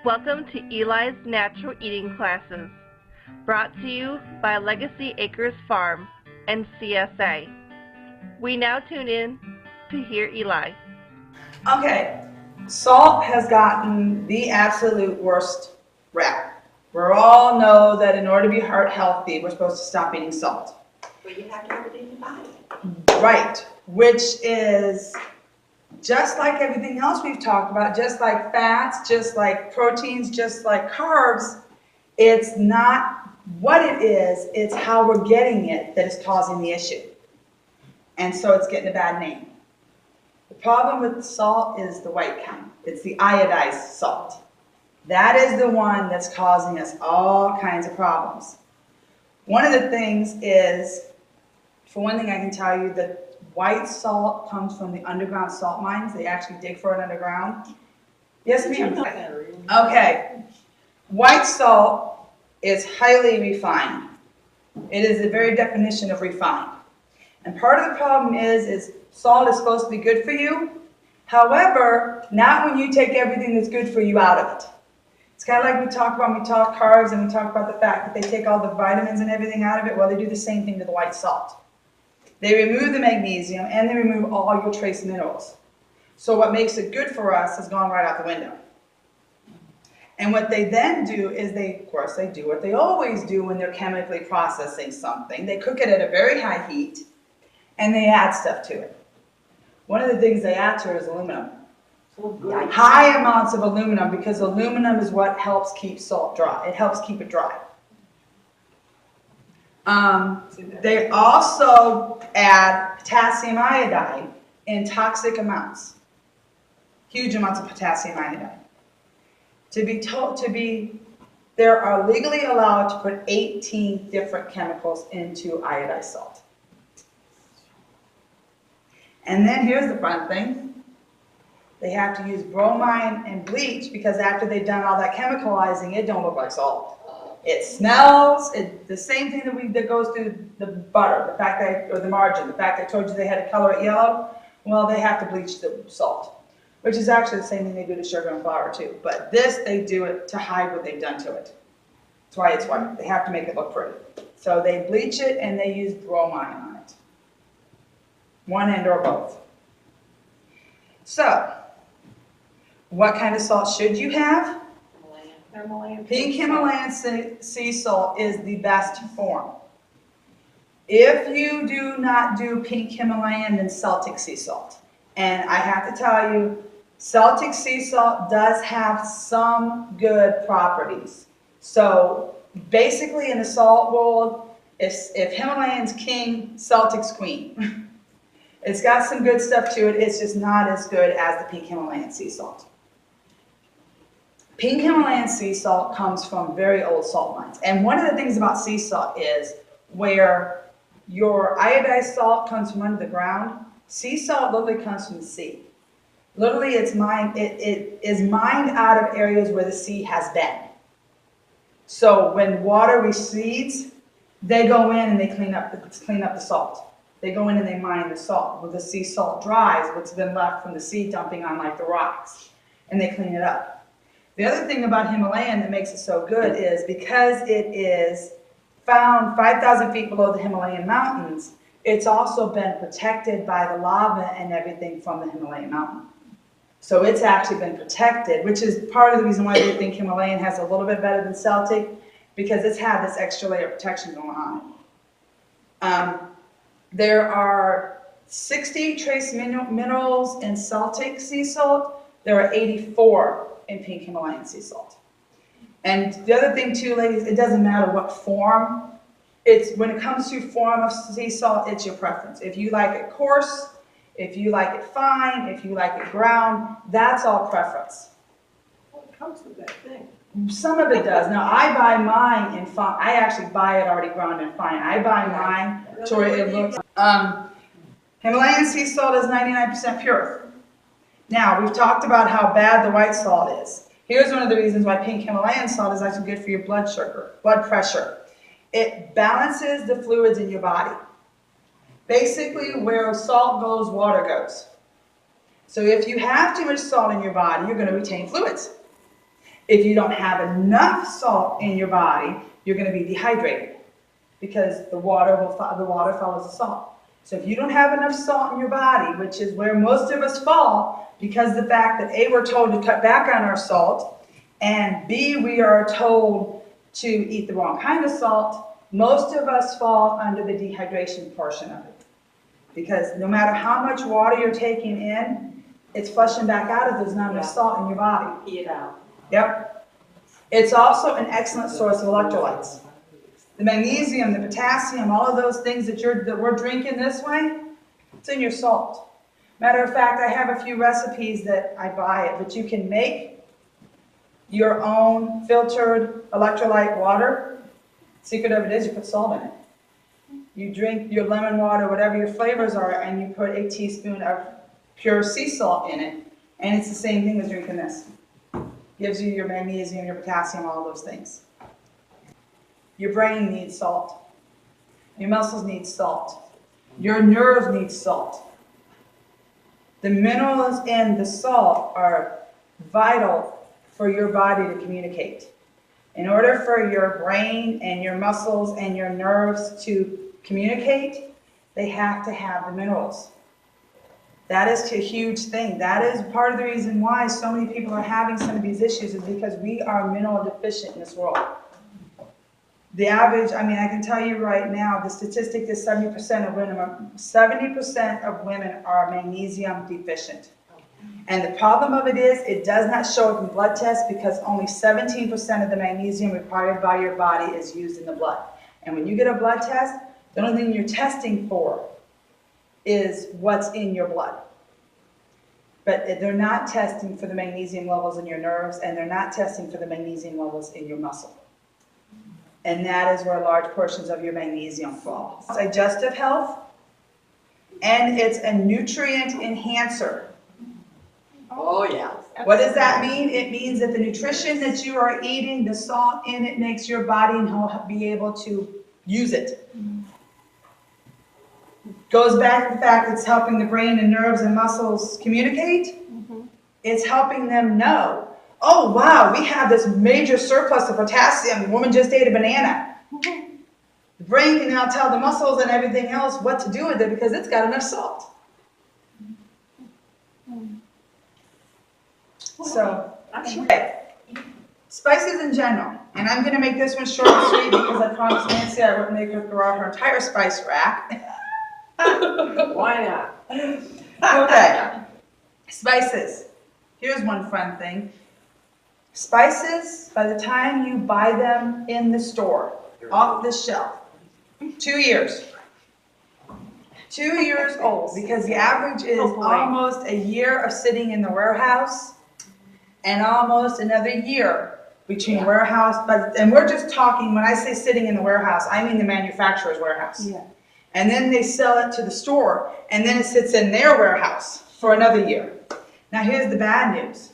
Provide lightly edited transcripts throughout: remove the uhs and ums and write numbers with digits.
Welcome to Eli's Natural Eating Classes, brought to you by Legacy Acres Farm and CSA. We now tune in to hear Eli. Okay, salt has gotten the absolute worst rap. We all know that in order to be heart healthy, we're supposed to stop eating salt. But you have to have it in your body. Right, which is just like everything else we've talked about, just like fats, just like proteins, just like carbs, it's not what it is, it's how we're getting it that is causing the issue. And so it's getting a bad name. The problem with salt is the white kind. It's the iodized salt. That is the one that's causing us all kinds of problems. One of the things is, for one thing I can tell you, that white salt comes from the underground salt mines. They actually dig for it underground. Yes, ma'am? Okay. White salt is highly refined. It is the very definition of refined. And part of the problem is salt is supposed to be good for you. However, not when you take everything that's good for you out of it. It's kind of like we talk carbs and we talk about the fact that they take all the vitamins and everything out of it. Well, they do the same thing to the white salt. They remove the magnesium and they remove all your trace minerals. So what makes it good for us has gone right out the window. And what they then do is they do what they always do when they're chemically processing something. They cook it at a very high heat and they add stuff to it. One of the things they add to it is aluminum. High amounts of aluminum, because aluminum is what helps keep salt dry. It helps keep it dry. They also add potassium iodide in toxic amounts. Huge amounts of potassium iodide. They are legally allowed to put 18 different chemicals into iodized salt. And then here's the fun thing. They have to use bromine and bleach because after they've done all that chemicalizing, it don't look like salt. It smells, the same thing that goes through the butter, or the margarine, the fact I told you they had to color it yellow. Well, they have to bleach the salt, which is actually the same thing they do to sugar and flour too. But this, they do it to hide what they've done to it. That's why it's white. They have to make it look pretty. So they bleach it and they use bromine on it. One end or both. So, what kind of salt should you have? Pink Himalayan sea salt is the best form. If you do not do pink Himalayan, then Celtic sea salt. And I have to tell you, Celtic sea salt does have some good properties. So basically in the salt world, if Himalayan's king, Celtic's queen. It's got some good stuff to it, it's just not as good as the pink Himalayan sea salt. Pink Himalayan sea salt comes from very old salt mines. And one of the things about sea salt is where your iodized salt comes from under the ground, sea salt literally comes from the sea. Literally, it is mined out of areas where the sea has been. So when water recedes, they go in and they clean up the salt. They go in and they mine the salt. When the sea salt dries, what's been left from the sea dumping on like the rocks, and they clean it up. The other thing about Himalayan that makes it so good is because it is found 5,000 feet below the Himalayan mountains, it's also been protected by the lava and everything from the Himalayan mountain. So it's actually been protected, which is part of the reason why they think Himalayan has a little bit better than Celtic, because it's had this extra layer of protection going on. There are 60 trace minerals in Celtic sea salt. There are 84 in pink Himalayan sea salt. And the other thing too, ladies, it doesn't matter what form. When it comes to form of sea salt, it's your preference. If you like it coarse, if you like it fine, if you like it ground, that's all preference. Well, it comes with that thing. Some of it does. Now, I buy mine in fine. I actually buy it already ground and fine. I buy mine to where it looks. Himalayan sea salt is 99% pure. Now, we've talked about how bad the white salt is. Here's one of the reasons why pink Himalayan salt is actually good for your blood pressure. It balances the fluids in your body. Basically, where salt goes, water goes. So if you have too much salt in your body, you're going to retain fluids. If you don't have enough salt in your body, you're going to be dehydrated because the water follows the salt. So if you don't have enough salt in your body, which is where most of us fall, because the fact that A, we're told to cut back on our salt, and B, we are told to eat the wrong kind of salt, most of us fall under the dehydration portion of it. Because no matter how much water you're taking in, it's flushing back out if there's not enough salt in your body. Pee it out. Yep. It's also an excellent source of electrolytes. The magnesium, the potassium, all of those things that we're drinking this way, it's in your salt. Matter of fact, I have a few recipes that I buy it, but you can make your own filtered electrolyte water. Secret of it is you put salt in it. You drink your lemon water, whatever your flavors are, and you put a teaspoon of pure sea salt in it, and it's the same thing as drinking this. Gives you your magnesium, your potassium, all those things. Your brain needs salt. Your muscles need salt. Your nerves need salt. The minerals in the salt are vital for your body to communicate. In order for your brain and your muscles and your nerves to communicate, they have to have the minerals. That is a huge thing. That is part of the reason why so many people are having some of these issues, is because we are mineral deficient in this world. The average, I can tell you right now, the statistic is 70% of women are magnesium deficient. And the problem of it is, it does not show up in blood tests because only 17% of the magnesium required by your body is used in the blood. And when you get a blood test, the only thing you're testing for is what's in your blood. But they're not testing for the magnesium levels in your nerves, and they're not testing for the magnesium levels in your muscle. And that is where large portions of your magnesium fall. Digestive health, and it's a nutrient enhancer. Oh, yeah. What does that mean? It means that the nutrition that you are eating, the salt in it, makes your body be able to use it. Goes back to the fact it's helping the brain and nerves and muscles communicate. It's helping them know, oh wow, we have this major surplus of potassium. The woman just ate a banana. The brain can now tell the muscles and everything else what to do with it because it's got enough salt. So, okay. Spices in general, and I'm going to make this one short and sweet because I promised Nancy I wouldn't make her throw out her entire spice rack. Why not? Okay. Spices. Here's one fun thing. Spices, by the time you buy them in the store, off the shelf, 2 years. 2 years old, because the average is almost a year of sitting in the warehouse and almost another year between warehouse, and we're just talking, when I say sitting in the warehouse, I mean the manufacturer's warehouse. Yeah. And then they sell it to the store, and then it sits in their warehouse for another year. Now here's the bad news.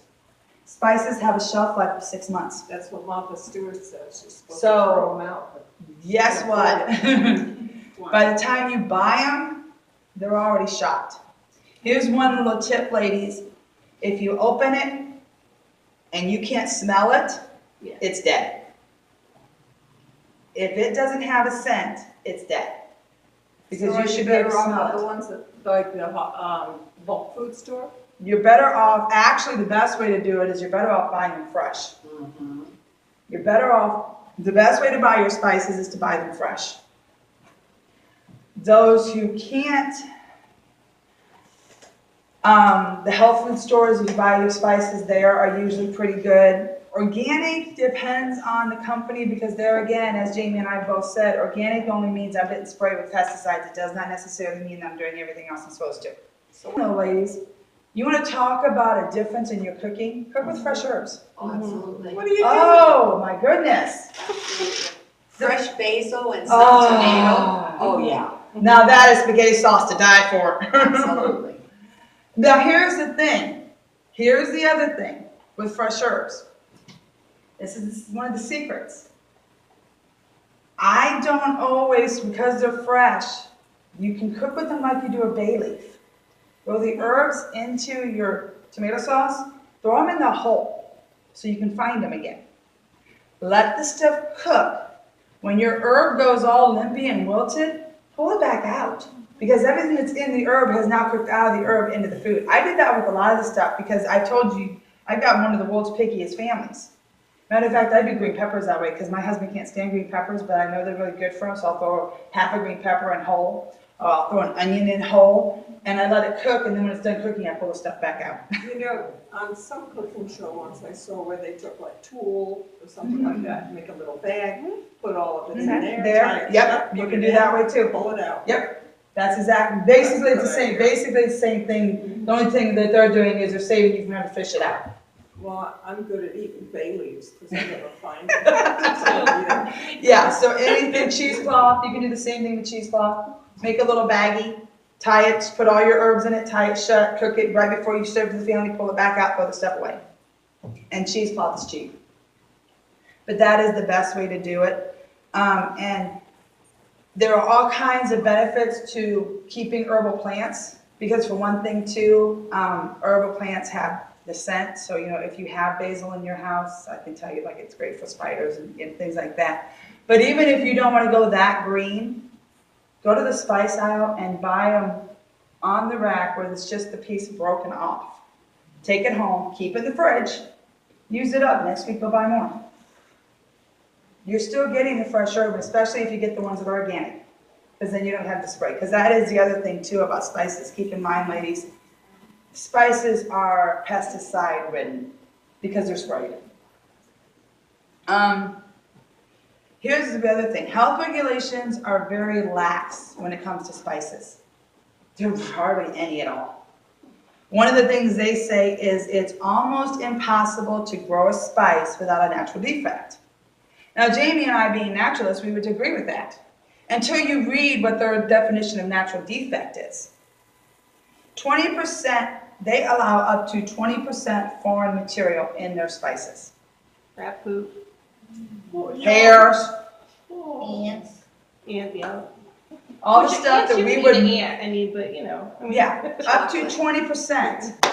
Spices have a shelf life of 6 months. That's what Martha Stewart says. You're supposed to So, throw them out. But guess what? By the time you buy them, they're already shot. Here's one little tip, ladies. If you open it and you can't smell it, it's dead. If it doesn't have a scent, it's dead. Because you should be able to smell it. The ones that, like the bulk food store? You're better off, actually the best way to do it is you're better off buying them fresh. You're better off, the best way to buy your spices is to buy them fresh. Those who can't, the health food stores, if you buy your spices there, are usually pretty good. Organic depends on the company because there again, as Jamie and I both said, organic only means I didn't spray with pesticides. It does not necessarily mean I'm doing everything else I'm supposed to. So, ladies, you want to talk about a difference in your cooking? Cook with fresh herbs. Oh, absolutely. What are you doing? Oh, my goodness. Fresh basil and some tomato. Oh, yeah. Now that is spaghetti sauce to die for. Absolutely. Now here's the thing. Here's the other thing with fresh herbs. This is one of the secrets. I don't always, because they're fresh, you can cook with them like you do a bay leaf. Throw the herbs into your tomato sauce, throw them in the hole. so you can find them again. Let the stuff cook. When your herb goes all limpy and wilted, pull it back out. Because everything that's in the herb has now cooked out of the herb into the food. I did that with a lot of the stuff because I told you, I've got one of the world's pickiest families. Matter of fact, I do green peppers that way because my husband can't stand green peppers, but I know they're really good for him, so I'll throw half a green pepper in whole, or I'll throw an onion in whole, and I let it cook, and then when it's done cooking, I pull the stuff back out. You know, on some cooking show once I saw where they took like tulle or something like that, make a little bag, put all of it in there. tie it Yep, shut, you put can it do in, that way too. Pull it out. Yep, that's exactly, basically it's the same thing. The only thing that they're doing is they're saving you from having to fish it out. Well, I'm good at eating bay leaves because I never find them. Yeah, so anything cheesecloth, you can do the same thing with cheesecloth. Make a little baggie, tie it, put all your herbs in it, tie it shut, cook it right before you serve to the family, pull it back out, throw the stuff away. And cheesecloth is cheap. But that is the best way to do it. And there are all kinds of benefits to keeping herbal plants because for one thing too, herbal plants have the scent. So, you know, if you have basil in your house, I can tell you like it's great for spiders and things like that. But even if you don't want to go that green, go to the spice aisle and buy them on the rack where it's just the piece broken off. Take it home, keep it in the fridge, use it up. Next week go buy more. You're still getting the fresh herb, especially if you get the ones that are organic, because then you don't have to spray. Because that is the other thing too about spices. Keep in mind, ladies, spices are pesticide ridden because they're sprayed. Here's the other thing. Health regulations are very lax when it comes to spices. There's hardly any at all. One of the things they say is it's almost impossible to grow a spice without a natural defect. Now, Jamie and I, being naturalists, we would agree with that until you read what their definition of natural defect is. 20%, they allow up to 20% foreign material in their spices. Rat poop. Hairs, Ants. Ant, yeah. all the stuff that we would, ant, I mean, but you know. I mean, yeah, up to 20%.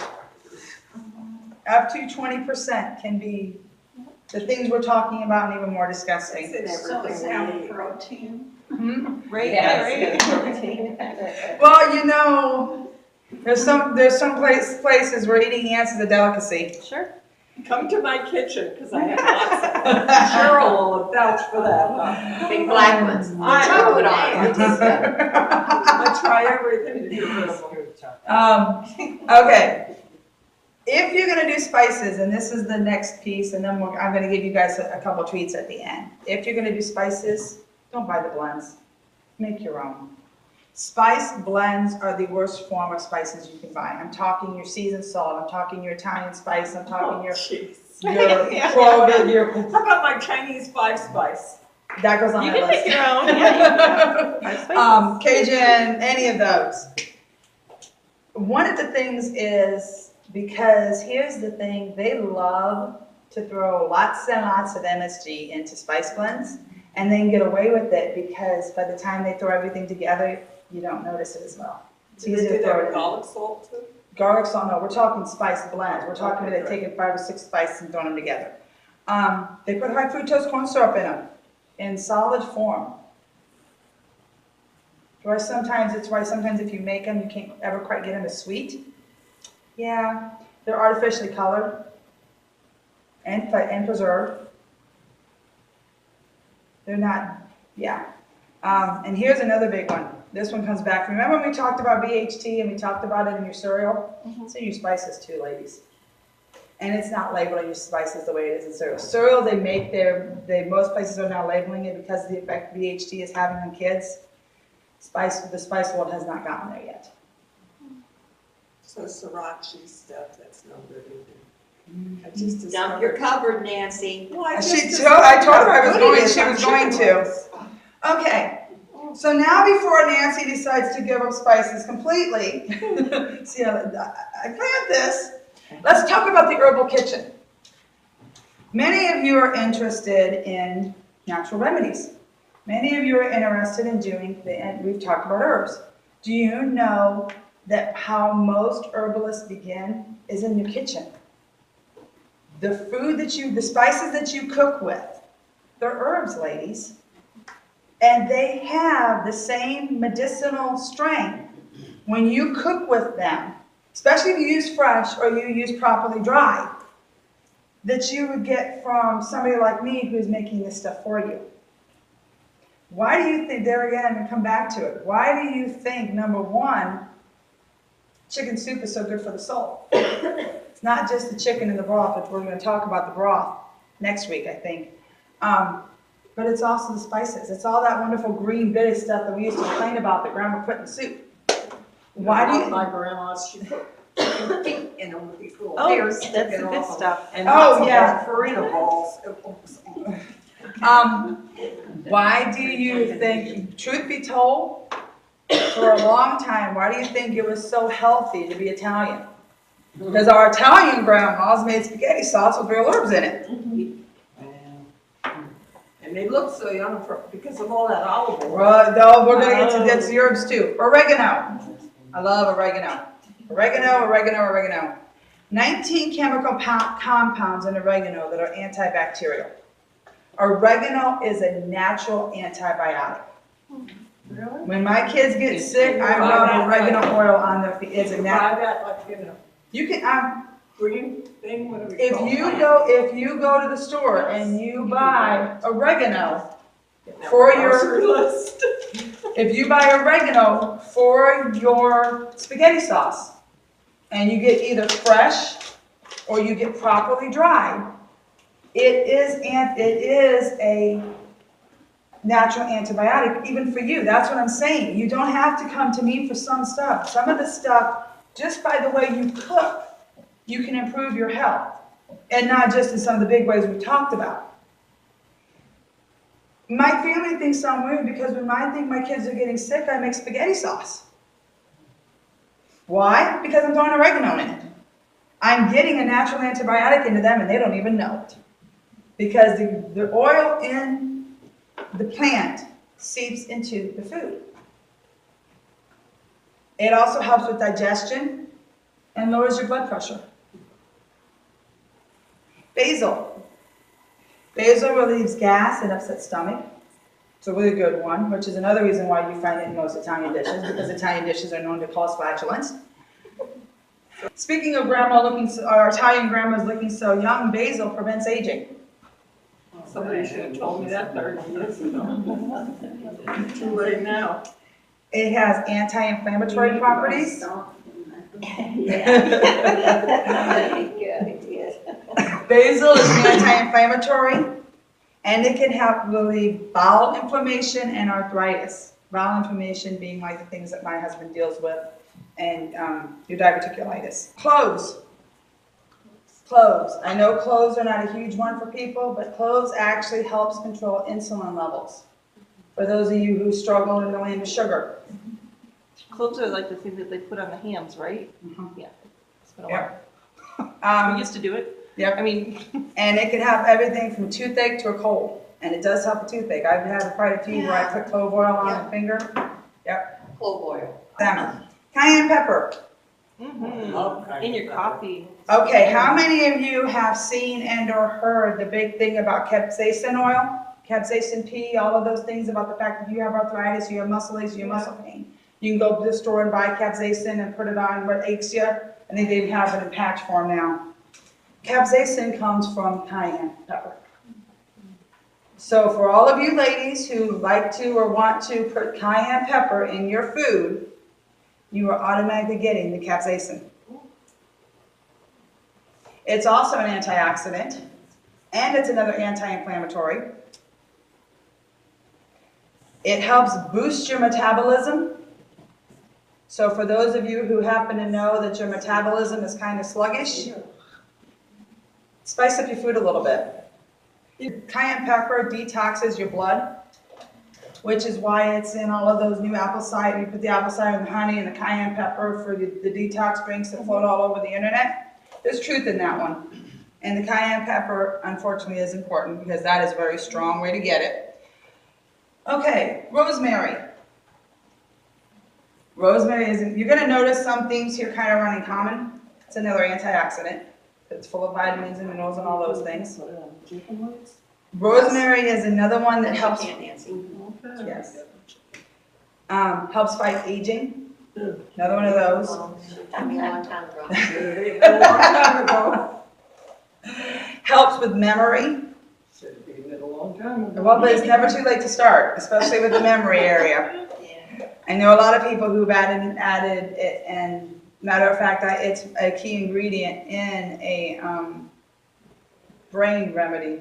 Up to 20% can be the things we're talking about and even more disgusting. So it's Sound protein. Right, Yes. protein. Well, you know, there's some places where eating ants is a delicacy. Sure. Come to my kitchen because I have lots of them. Cheryl will vouch for that, huh? Big black ones. I Top know. it on. I try everything to get rid of them. Okay. If you're going to do spices, and this is the next piece, and then I'm going to give you guys a couple treats at the end. If you're going to do spices, don't buy the blends. Make your own. Spice blends are the worst form of spices you can buy. I'm talking your seasoned salt. I'm talking your Italian spice. I'm talking your clove, your How about my Chinese 5-spice? that goes on You my can list. make your own. Yeah, Cajun, any of those. One of the things is, because here's the thing, they love to throw lots and lots of MSG into spice blends and then get away with it because by the time they throw everything together, you don't notice it as well. It's Do they easy to do throw that it with in. garlic salt too? Garlic salt, no, we're talking spice blends. We're talking about taking 5 or 6 spices and throwing them together. They put high fructose corn syrup in them in solid form. It's why sometimes if you make them, you can't ever quite get them as sweet. Yeah, they're artificially colored and preserved. They're not, yeah. And here's another big one. This one comes back. Remember when we talked about BHT and we talked about it in your cereal? It's in your spices too, ladies. And it's not labeling your spices the way it is in cereal. Cereal, most places are now labeling it because of the effect BHT is having on kids. The spice world has not gotten there yet. So sriracha stuff, that's no good either. I just Dump your discovered. cupboard, Nancy. Well, I I just told her I was discovered going, it she on was going chicken to. wings. Okay, so now before Nancy decides to give up spices completely, see how I planned this, let's talk about the herbal kitchen. Many of you are interested in natural remedies. Many of you are interested in doing, and we've talked about herbs. Do you know that how most herbalists begin is in the kitchen? the spices that you cook with, they're herbs, ladies. And they have the same medicinal strength when you cook with them, especially if you use fresh or you use properly dry, that you would get from somebody like me who's making this stuff for you. Why do you think, there again, I'm going to come back to it. Why do you think, number one, chicken soup is so good for the soul? It's not just the chicken and the broth, which we're going to talk about the broth next week, I think. But it's also the spices. It's all that wonderful green bitter stuff that we used to complain about that Grandma put in soup. Why do you? My grandma's, she put feet in them with these little Oh, hairs that's sticking the good off them. stuff. And Oh, lots of yeah. farina balls. Why do you think, truth be told, for a long time, why do you think it was so healthy to be Italian? Because our Italian grandmas made spaghetti sauce with real herbs in it. And they look so young because of all that olive oil. Well, no, we're going to get to that's the herbs too. Oregano. I love oregano. Oregano, oregano, oregano. 19 chemical compounds in oregano that are antibacterial. Oregano is a natural antibiotic. Really? When my kids get sick, I rub oregano oil on their feet. It's a Buy natural. that, like, you know, You can, green thing, whatever you if call you go to the store and you buy oregano it. for Grocery your, list. if you buy oregano for your spaghetti sauce, and you get either fresh or you get properly dried, it is a natural antibiotic, even for you. That's what I'm saying. You don't have to come to me for some stuff. Some of the stuff, just by the way you cook, you can improve your health. And not just in some of the big ways we talked about. My family thinks I'm weird because when I think my kids are getting sick, I make spaghetti sauce. Why? Because I'm throwing oregano in it. I'm getting a natural antibiotic into them and they don't even know it. Because the oil in the plant seeps into the food. It also helps with digestion and lowers your blood pressure. Basil. Basil relieves gas and upset stomach. It's a really good one, which is another reason why you find it in most Italian dishes, because Italian dishes are known to cause flatulence. Speaking of our Italian grandmas looking so young, basil prevents aging. Somebody should have told me that 30 years ago. Too late now. It has anti-inflammatory properties. Basil is anti-inflammatory, and it can help relieve bowel inflammation and arthritis. Bowel inflammation being like the things that my husband deals with, and your diverticulitis. Cloves. Cloves. I know cloves are not a huge one for people, but cloves actually helps control insulin levels. For those of you who struggle in the land of sugar. Cloves are like the thing that they put on the hams, right? Mm-hmm. Yeah. It's been a while. Yep. We used to do it. Yep. I mean, And it can have everything from toothache to a cold. And it does help a toothache. I've had quite a few where I put clove oil on the finger. Yep. Clove oil. Salmon. Cayenne pepper. in your coffee. Okay, how many of you have seen and or heard the big thing about capsaicin oil? Capsaicin P, all of those things about the fact that you have arthritis, you have muscle aches, you have muscle pain. You can go to the store and buy capsaicin and put it on what aches you. I think they even have it in patch form now. Capsaicin comes from cayenne pepper. So for all of you ladies who like to or want to put cayenne pepper in your food, you are automatically getting the capsaicin. It's also an antioxidant, and it's another anti-inflammatory. It helps boost your metabolism. So for those of you who happen to know that your metabolism is kind of sluggish, spice up your food a little bit. Cayenne pepper detoxes your blood, which is why it's in all of those new apple cider. You put the apple cider and the honey and the cayenne pepper for the detox drinks that float all over the internet. There's truth in that one. And the cayenne pepper, unfortunately, is important because that is a very strong way to get it. Okay, rosemary. Rosemary is, you're going to notice some things here kind of running common. It's another antioxidant. It's full of vitamins and minerals and all those things. Put it on chicken wings? Rosemary is another one that That's helps, you can't, Nancy. Okay. Yes. helps fight aging. Another one of those. Took me a long time ago. A long time ago. Helps with memory. Should have been it a long time ago. Well, but it's never too late to start, especially with the memory area. Yeah. I know a lot of people who've added it, and matter of fact, it's a key ingredient in a brain remedy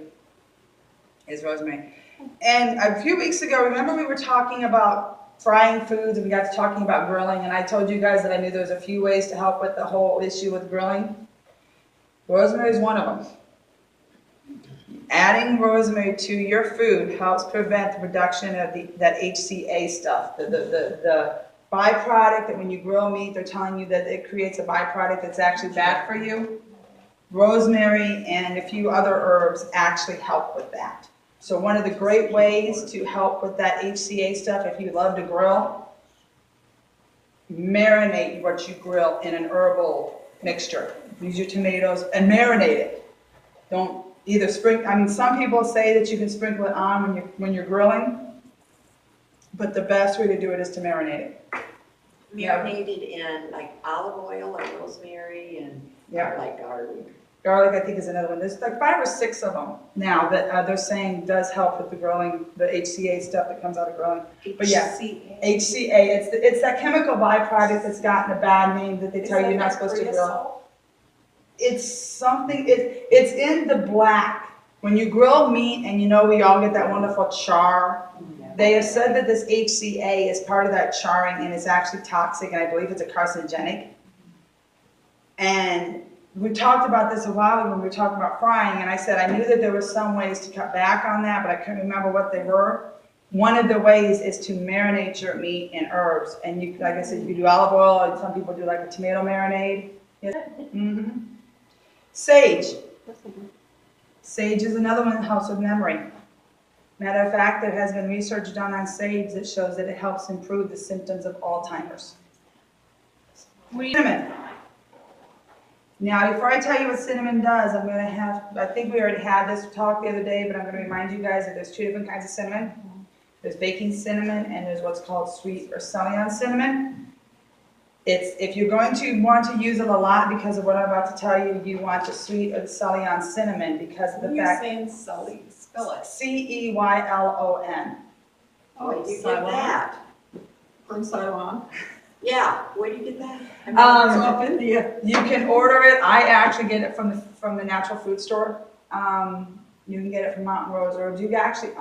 is rosemary. And a few weeks ago, remember we were talking about frying foods and we got to talking about grilling, and I told you guys that I knew there was a few ways to help with the whole issue with grilling. Rosemary is one of them. Adding rosemary to your food helps prevent the production of that HCA stuff, the byproduct that when you grill meat, they're telling you that it creates a byproduct that's actually bad for you. Rosemary and a few other herbs actually help with that. So one of the great ways to help with that HCA stuff, if you love to grill, marinate what you grill in an herbal mixture. Use your tomatoes and marinate it. Don't either sprinkle, I mean, some people say that you can sprinkle it on when you're grilling, but the best way to do it is to marinate it. Marinated in like olive oil or rosemary and like garlic. Garlic, I think, is another one. There's like 5 or 6 of them now that they're saying does help with the grilling, the HCA stuff that comes out of grilling. But yeah, HCA, it's that chemical byproduct that's gotten a bad name that they tell you you're not supposed to grill. It's something, it's in the black. When you grill meat, and you know we all get that wonderful char, they have said that this HCA is part of that charring and it's actually toxic, and I believe it's a carcinogenic. And we talked about this a while ago when we were talking about frying, and I said I knew that there were some ways to cut back on that, but I couldn't remember what they were. One of the ways is to marinate your meat in herbs, and you, like I said, you do olive oil, and some people do like a tomato marinade. Mm-hmm. Sage. Sage is another one that helps with memory. Matter of fact, there has been research done on sage that shows that it helps improve the symptoms of Alzheimer's. Cinnamon. Now, before I tell you what cinnamon does, I think we already had this talk the other day, but I'm going to remind you guys that there's 2 different kinds of cinnamon. There's baking cinnamon and there's what's called sweet or Ceylon cinnamon. If you're going to want to use it a lot because of what I'm about to tell you, you want the sweet or the Ceylon cinnamon because of the fact. You're saying Sully, spell it. Ceylon. Oh, where do you get that? From Ceylon. Yeah, where do you get that? It's up India. You can order it. I actually get it from the natural food store. You can get it from Mountain Rose Herbs. You actually,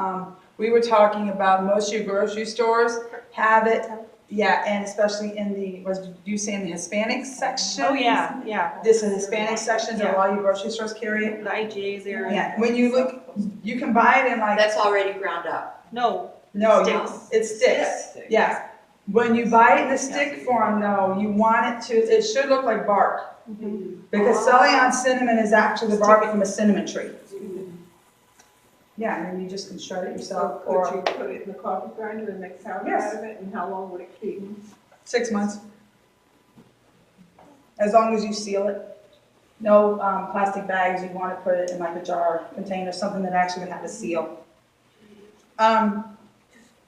we were talking about most of your grocery stores have it. Yeah, and especially in the, was you saying the Hispanic section? Oh, yeah. This is Hispanic sections, and a lot of your grocery stores carry it. The IGA's there. Yeah, when you look, you can buy it in like. That's already ground up. No. No, Sticks. it's sticks. Yeah. When you buy it in the stick form, though, you want it should look like bark. Because Ceylon cinnamon is actually the bark from a cinnamon tree. Yeah, and then you just can shred it yourself. So could you put it in the coffee grinder and make powder Yes. out of it, and how long would it keep? 6 months. As long as you seal it. No plastic bags. You want to put it in like a jar container, something that actually would have a seal.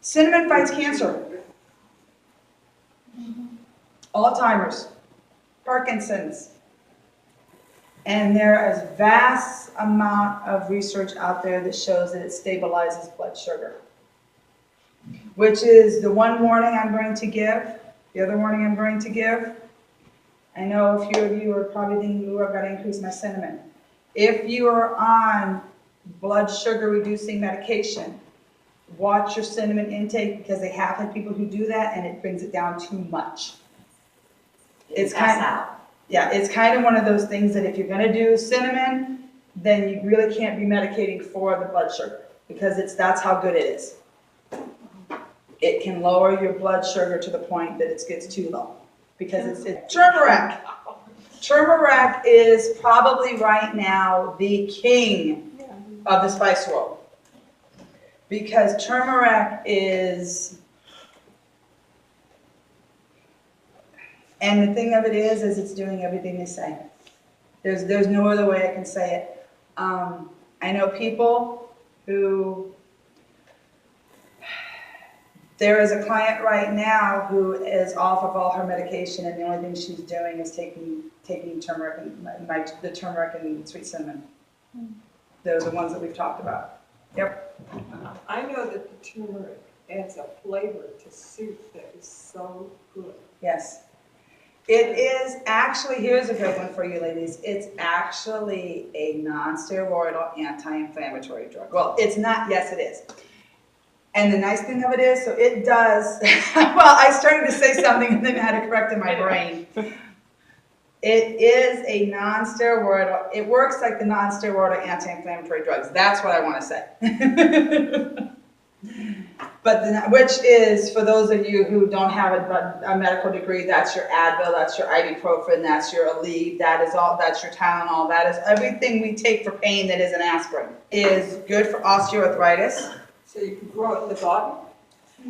Cinnamon fights cancer. Alzheimer's, Parkinson's. And there is vast amount of research out there that shows that it stabilizes blood sugar. Which is the one warning I'm going to give. The other warning I'm going to give. I know a few of you are probably thinking, ooh, I've got to increase my cinnamon. If you are on blood sugar reducing medication, watch your cinnamon intake, because they have had people who do that and it brings it down too much. It's kind of one of those things that if you're going to do cinnamon, then you really can't be medicating for the blood sugar, because that's how good it is. It can lower your blood sugar to the point that it gets too low, because it's turmeric. Turmeric is probably right now the king of the spice world, because turmeric is. And the thing of it is it's doing everything they say. There's no other way I can say it. I know people who, there is a client right now who is off of all her medication, and the only thing she's doing is taking turmeric and the turmeric and sweet cinnamon. Those are the ones that we've talked about. Yep. I know that the turmeric adds a flavor to soup that is so good. Yes. It is actually, here's a good one for you ladies. It's actually a non-steroidal anti-inflammatory drug. Well, it's not, yes it is. And the nice thing of it is, so it does, well, I started to say something and then I had to correct in my brain. It is a non-steroidal, it works like the non-steroidal anti-inflammatory drugs. That's what I want to say. But which is, for those of you who don't have a medical degree, that's your Advil, that's your ibuprofen, that's your Aleve, that is all, that's your Tylenol, that is everything we take for pain that is an aspirin. Is good for osteoarthritis. So you can grow it in the garden?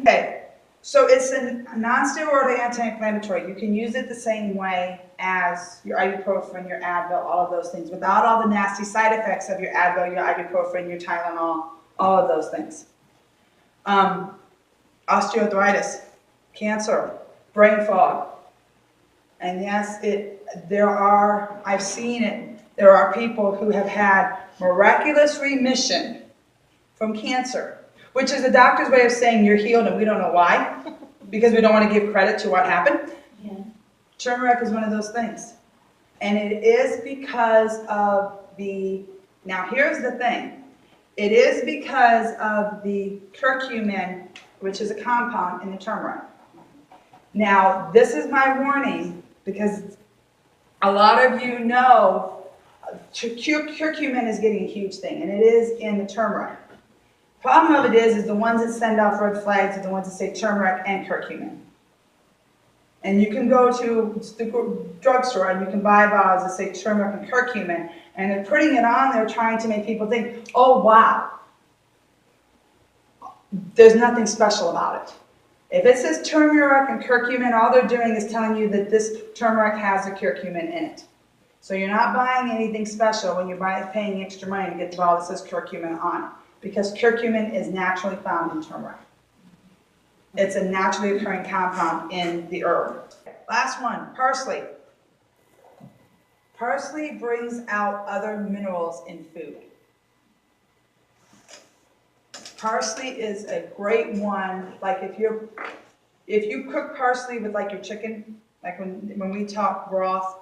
Okay, so it's a non-steroidal anti-inflammatory. You can use it the same way as your ibuprofen, your Advil, all of those things, without all the nasty side effects of your Advil, your ibuprofen, your Tylenol, all of those things. Osteoarthritis, cancer, brain fog. And yes, I've seen it, there are people who have had miraculous remission from cancer, which is the doctor's way of saying you're healed and we don't know why, because we don't want to give credit to what happened. Yeah. Turmeric is one of those things. And it is because of now here's the thing. It is because of the curcumin, which is a compound in the turmeric. Now, this is my warning, because a lot of you know curcumin is getting a huge thing, and it is in the turmeric. Problem of it is the ones that send off red flags are the ones that say turmeric and curcumin. And you can go to the drugstore and you can buy bottles that say turmeric and curcumin, and they're putting it on there trying to make people think, oh wow, there's nothing special about it. If it says turmeric and curcumin, all they're doing is telling you that this turmeric has a curcumin in it. So you're not buying anything special when you're paying extra money to get the bottle that says curcumin on it, because curcumin is naturally found in turmeric. It's a naturally occurring compound in the herb. Last one, parsley. Parsley brings out other minerals in food. Parsley is a great one, like if you cook parsley with like your chicken, like when we talk broth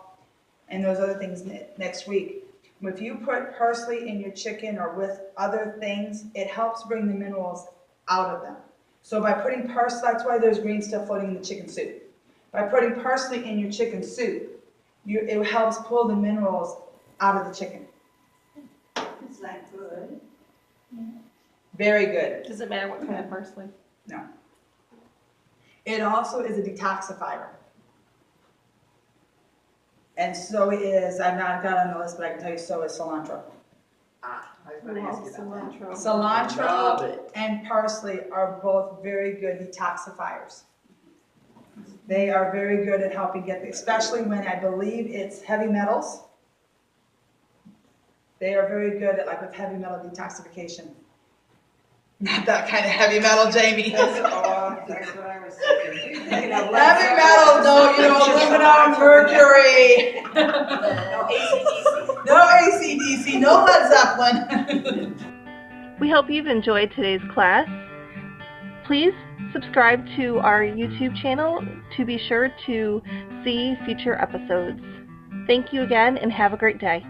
and those other things next week, if you put parsley in your chicken or with other things, it helps bring the minerals out of them. So by putting parsley, that's why there's green stuff floating in the chicken soup. By putting parsley in your chicken soup, it helps pull the minerals out of the chicken. Is that good? Yeah. Very good. Does it matter what kind of parsley? No. It also is a detoxifier. And so is, I've not got on the list, but I can tell you, so is cilantro. I was going to ask you about that. Cilantro and parsley are both very good detoxifiers. They are very good at helping get, especially when I believe it's heavy metals. They are very good at, like with heavy metal detoxification. Not that kind of heavy metal, Jamie. That's what I was thinking. Heavy metals, no, aluminum, mercury. No ACDC. No ACDC, no Led Zeppelin. We hope you've enjoyed today's class. Please subscribe to our YouTube channel to be sure to see future episodes. Thank you again and have a great day.